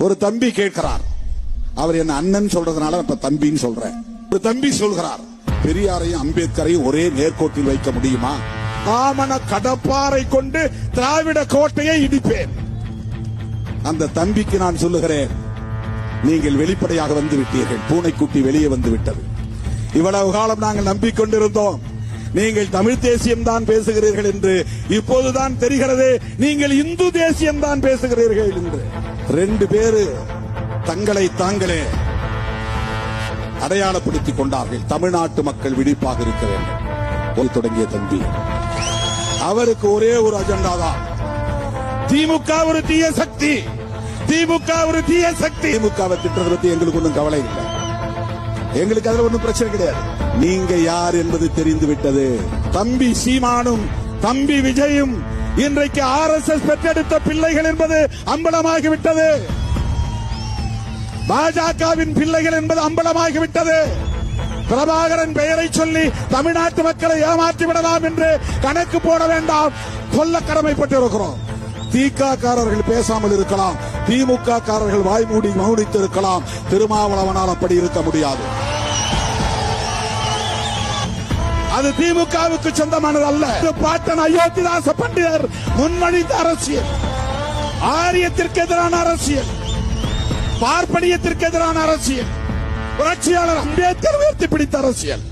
ஒரு தம்பி கேட்கிறார், அவர் என்ன அண்ணன் சொல்றதுனால இப்ப தம்பின்னு சொல்றேன். ஒரு தம்பி சொல்கிறார், பெரியாரையும் அம்பேத்கரையும் ஒரே நேர்கோட்டில் வைக்க முடியுமா? ஆமன கடப்பாரை கொண்டு திராவிட கோட்டையை இடிப்பேன். அந்த தம்பிக்கு நான் சொல்லுகிறேன், நீங்கள் வெளிப்படையாக வந்து விட்டீர்கள். பூனைக்குட்டி வெளியே வந்து விட்டது. இவ்வளவு காலம் நாங்கள் நம்பிக்கொண்டிருந்தோம் நீங்கள் தமிழ் தேசியம் தான் பேசுகிறீர்கள் என்று. இப்போதுதான் தெரிகிறது நீங்கள் இந்து தேசியம் தான் பேசுகிறீர்கள் என்று. ரெண்டு பேரு தங்களை தாங்களே அடையாளப்படுத்திக் கொண்டார்கள். தமிழ்நாட்டு மக்கள் விழிப்பாக இருக்க வேண்டும். தொடங்கிய தம்பி அவருக்கு ஒரே ஒரு அஜெண்டா தான், திமுக ஒரு தீய சக்தி, திமுக ஒரு தீய சக்தி. திமுகவை திட்டத்தை பத்தி எங்களுக்கு ஒன்றும் கவலை இல்லை, எங்களுக்கு அதுல ஒன்றும் பிரச்சனை கிடையாது. நீங்க யார் என்பது தெரிந்து விட்டது. தம்பி சீமானும் தம்பி விஜயும் இன்றைக்கு RSS பெற்றெடுத்த பிள்ளைகள் என்பது அம்பலமாகிவிட்டது. பாஜகவின் பிள்ளைகள் என்பது அம்பலமாகிவிட்டது. பிரபாகரன் பெயரை சொல்லி தமிழ்நாட்டு மக்களை ஏமாற்றி விடலாம் என்று கணக்கு போட வேண்டாம். சொல்ல கடமைப்பட்டிருக்கிறோம். திகாரர்கள் பேசாமல் இருக்கலாம், திமுக காரர்கள் வாய்மூடி மௌனித்து இருக்கலாம். திருமாவளவனால் அப்படி இருக்க முடியாது. அது திமுகவுக்கு சொந்தமானது அல்ல. பாட்டன் அயோத்திதாச பண்டிதர் முன்மொழிந்த அரசியல், ஆரியத்திற்கு எதிரான அரசியல், பார்ப்பனியத்திற்கு எதிரான அரசியல், புரட்சியாளர் அம்பேத்கர் உயர்த்தி பிடித்த அரசியல்.